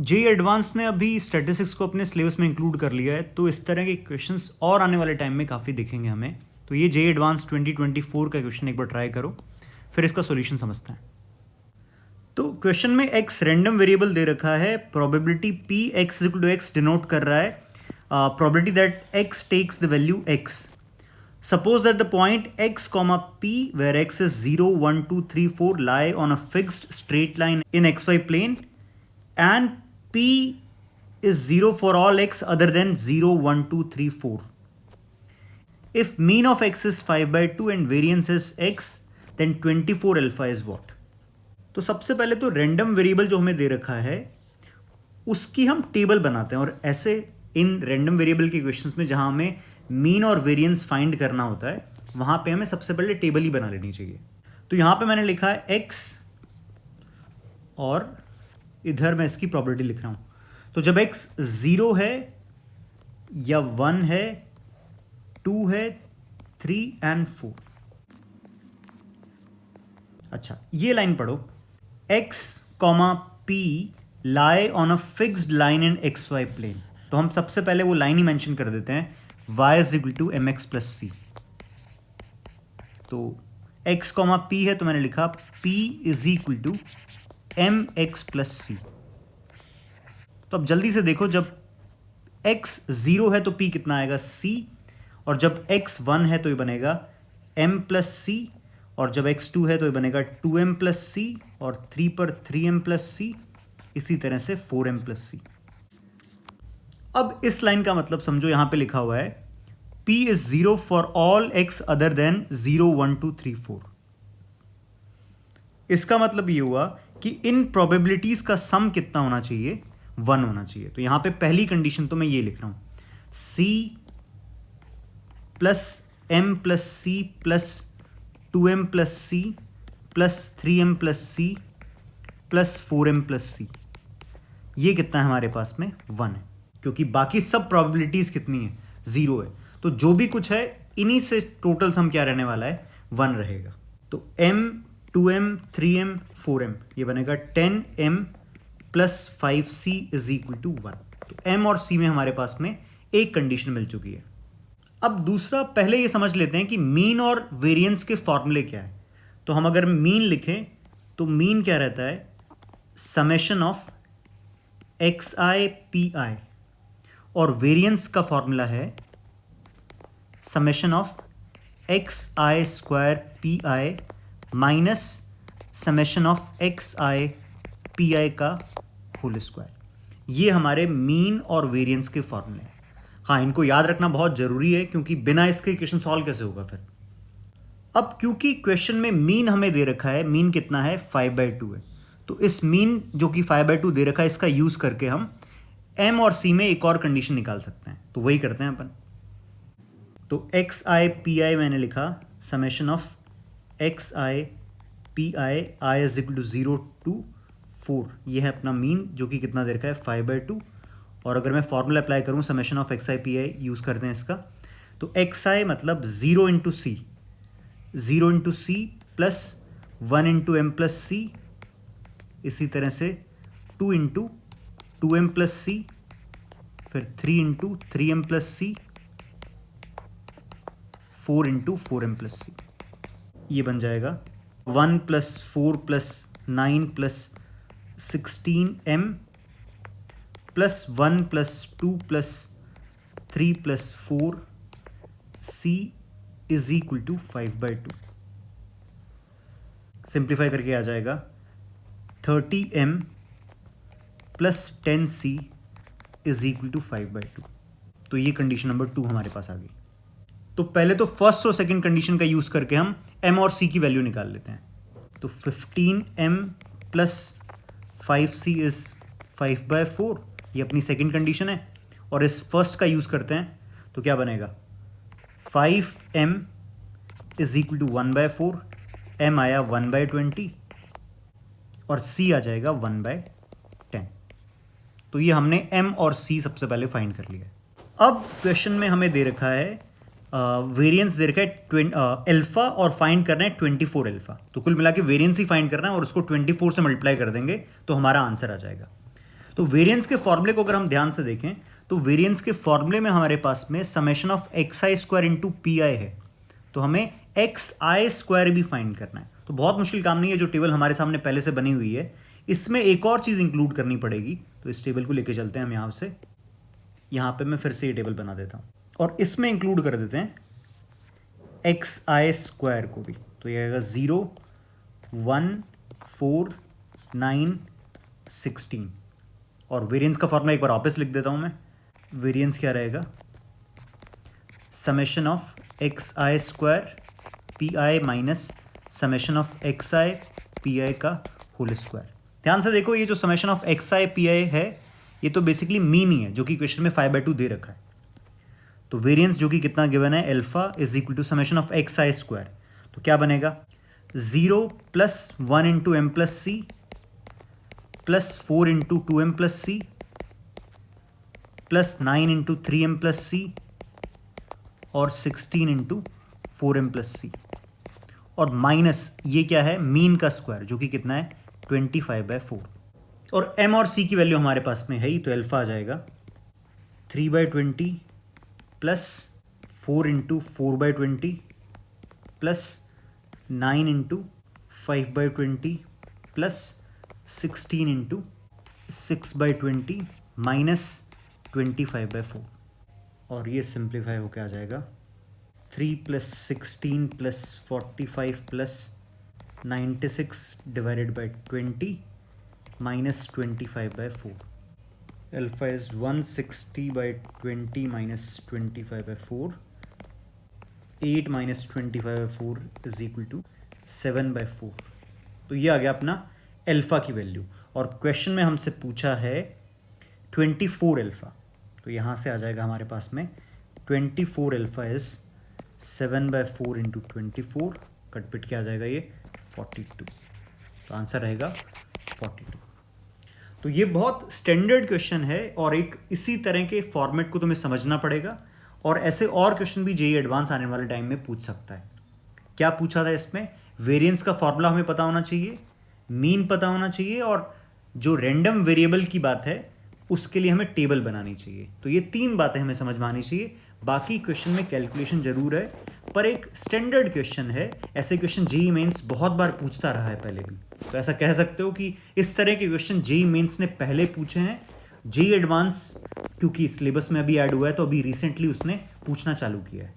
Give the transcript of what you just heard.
जे advance ने अभी statistics को अपने सिलेबस में इंक्लूड कर लिया है, तो इस तरह के क्वेश्चंस और आने वाले टाइम में काफ़ी दिखेंगे हमें। तो ये जे एडवांस 2024 का क्वेश्चन एक बार ट्राई करो, फिर इसका सॉल्यूशन समझते हैं। तो क्वेश्चन में एक्स रैंडम वेरिएबल दे रखा है, probability p x equal to x denote कर रहा है probability that x takes the value x. Suppose that the point x comma p where x is 0, 1, 2, 3, 4 lie on a fixed straight line in xy plane and p is 0 for all x other than 0, 1, 2, 3, 4. If mean of x is 5/2 and variance is x, then 24 alpha is what? तो सबसे पहले तो random variable जो हमें दे रखा है उसकी हम टेबल बनाते हैं, और ऐसे इन रैंडम वेरिएबल के क्वेश्चंस में जहां हमें मीन और वेरिएंस फाइंड करना होता है वहां पे हमें सबसे पहले टेबल ही बना लेनी चाहिए। तो यहां पे मैंने लिखा है x और इधर मैं इसकी प्रोबेबिलिटी लिख रहा हूं। तो जब x 0 है या 1 है, 2 है, 3 एंड 4। अच्छा, ये लाइन पढ़ो, x comma p lie on a fixed line in xy plane। तो हम सबसे पहले वो लाइन ही मेंशन कर देते हैं, y is equal to mx plus c। तो x कॉमा p है तो मैंने लिखा p is equal to mx plus c। तो अब जल्दी से देखो, जब x 0 है तो p कितना आएगा c, और जब x 1 है तो ये बनेगा m plus c, और जब x 2 है तो ये बनेगा 2m plus c, और 3 पर 3m plus c, इसी तरह से 4m plus c। अब इस लाइन का मतलब समझो, यहां पे लिखा हुआ है p is 0 for all x other than 0, 1, 2, 3, 4। इसका मतलब ये हुआ कि इन प्रोबेबिलिटीज का सम कितना होना चाहिए, 1 होना चाहिए। तो यहां पे पहली कंडीशन तो मैं ये लिख रहा हूं, c plus m plus c plus 2m plus c plus 3m plus c plus 4m plus c। ये कितना है हमारे पास में, 1 है, क्योंकि बाकी सब प्रोबेबिलिटीज कितनी है, 0 है। तो जो भी कुछ है इन्हीं से टोटल सम क्या रहने वाला है, 1 रहेगा। तो m 2m 3m 4m ये बनेगा 10m plus 5c is equal to 1। तो m और c में हमारे पास में एक कंडीशन मिल चुकी है। अब दूसरा, पहले ये समझ लेते हैं कि मीन और वेरिएंस के फॉर्मूले क्या है। तो हम अगर मीन लिखें तो मीन क्या रहता है, समेशन ऑफ xi pi, और वेरिएंस का फॉर्मूला है summation of xi square pi minus summation of xi pi का होल स्क्वायर। ये हमारे मीन और वेरिएंस के फॉर्मूले हैं। हाँ, इनको याद रखना बहुत जरूरी है, क्योंकि बिना इसके इक्वेशन सॉल्व कैसे होगा फिर। अब क्योंकि क्वेश्चन में मीन हमें दे रखा है, मीन कितना है, 5/2 है, तो इस मीन जो कि 5/2 दे रखा है इसका यूज करके हम m और c में एक और कंडीशन निकाल सकते हैं। तो वही करते हैं अपन। तो xi pi मैंने लिखा summation of xi pi i is equal to 0 to 4। ये है अपना मीन जो कि कितना दे रखा है, 5/2। और अगर मैं फॉर्मूला अप्लाई करूँ summation of xi pi use करते हैं इसका, तो xi मतलब 0 into c, 0 into c plus 1 into m plus c, इसी तरह से 2 इंटू 2m प्लस सी, फिर 3 into 3m plus c, 4 into 4m plus c. ये बन जाएगा 1 plus 4 plus 9 plus 16m plus 1 plus 2 plus 3 plus 4 c is equal to 5/2। Simplify करके आ जाएगा 30m plus 10c is equal to 5/2। तो ये condition number 2 हमारे पास आ गई। तो पहले तो फर्स्ट और सेकंड कंडीशन का यूज करके हम m और c की वैल्यू निकाल लेते हैं। तो 15m प्लस 5c इज 5/4, ये अपनी सेकंड कंडीशन है, और इस फर्स्ट का यूज करते हैं तो क्या बनेगा, 5m is equal to 1/4, m आया 1/20 और c आ जाएगा 1/10। तो ये हमने m और c सबसे पहले फाइंड कर लिया है। अब क्वेश्चन में हमें दे रखा है वेरिएंस दे रखा है अल्फा, और फाइंड करना है 24 अल्फा। तो कुल मिला के वेरिएंस ही फाइंड करना है और उसको 24 से मल्टीप्लाई कर देंगे तो हमारा आंसर आ जाएगा। तो वेरिएंस के फॉर्मूले को अगर हम ध्यान से देखें तो वेरिएंस के फॉर्मूले में हमारे पास में summation of x i square into P I है, तो हमें एक्स आई स्क्वायर भी फाइंड करना है। तो बहुत मुश्किल काम नहीं है, जो टेबल हमारे सामने पहले से बनी हुई है इसमें एक और चीज़ इंक्लूड करनी पड़ेगी। तो इस टेबल को लेके चलते हैं हम यहाँ से, यहाँ पे मैं फिर से ये टेबल बना देता हूँ और इसमें इंक्लूड कर देते हैं एक्स आई स्क्वायर को भी। तो ये आएगा 0, 1, 4, 9, 16। और वेरिएंस का फॉर्मूला एक बार वापस लिख देता हूँ मैं। वेरिएंस क्या रहेगा, summation of x i square P I minus summation of x I P I का होल स्क्वायर। ध्यान से देखो, ये जो summation of x I P I है ये तो बेसिकली मीन ही है, जो कि क्वेश्चन में 5/2 दे रखा है। तो वेरिएंस जो कि कितना गिवन है, alpha is equal to summation of x i square. तो क्या बनेगा, 0 plus 1 into m plus c plus 4 into 2m plus c plus 9 into 3m plus c और 16 इंटू 4m प्लस सी और माइनस ये क्या है, मीन का स्क्वायर जो कि कितना है 25/4। और m और c की वैल्यू हमारे पास में है ही, तो अल्फा आ जाएगा 3/20 plus 4 into 4/20 plus 9 into 5/20 plus 16 into 6/20 minus 25/4। और ये सिंप्लीफाई होकर आ जाएगा 3 plus 16 plus 45 plus 96 divided by 20 minus 25/4। Alpha is 160/20 minus 25/4। 8 minus 25/4 is equal to 7/4। तो ये आ गया अपना अल्फा की वैल्यू। और क्वेश्चन में हमसे पूछा है 24 अल्फा, तो यहाँ से आ जाएगा हमारे पास में 24 अल्फा इज 7/4 इंटू 24, कट पिट के आ जाएगा ये 42। तो आंसर रहेगा 42। तो ये बहुत स्टैंडर्ड क्वेश्चन है और एक इसी तरह के फॉर्मेट को तुम्हें समझना पड़ेगा। और ऐसे और क्वेश्चन भी जेईई एडवांस आने वाले टाइम में पूछ सकता है। क्या पूछा था इसमें, वेरिएंस का फॉर्मूला हमें पता होना चाहिए, मीन पता होना चाहिए और जो रैंडम वेरिएबल की बात है उसके लिए हमें टेबल बनानी चाहिए। तो ये 3 बातें हमें समझ में आनी चाहिए। बाकी क्वेश्चन में कैलकुलेशन जरूर है, पर एक स्टैंडर्ड क्वेश्चन है। ऐसे क्वेश्चन जेईई मेंस बहुत बार पूछता रहा है पहले भी, तो ऐसा कह सकते हो कि इस तरह के क्वेश्चन जेईई मेंस ने पहले पूछे हैं। जेईई एडवांस क्योंकि सिलेबस में अभी ऐड हुआ है तो अभी रिसेंटली उसने पूछना चालू किया है।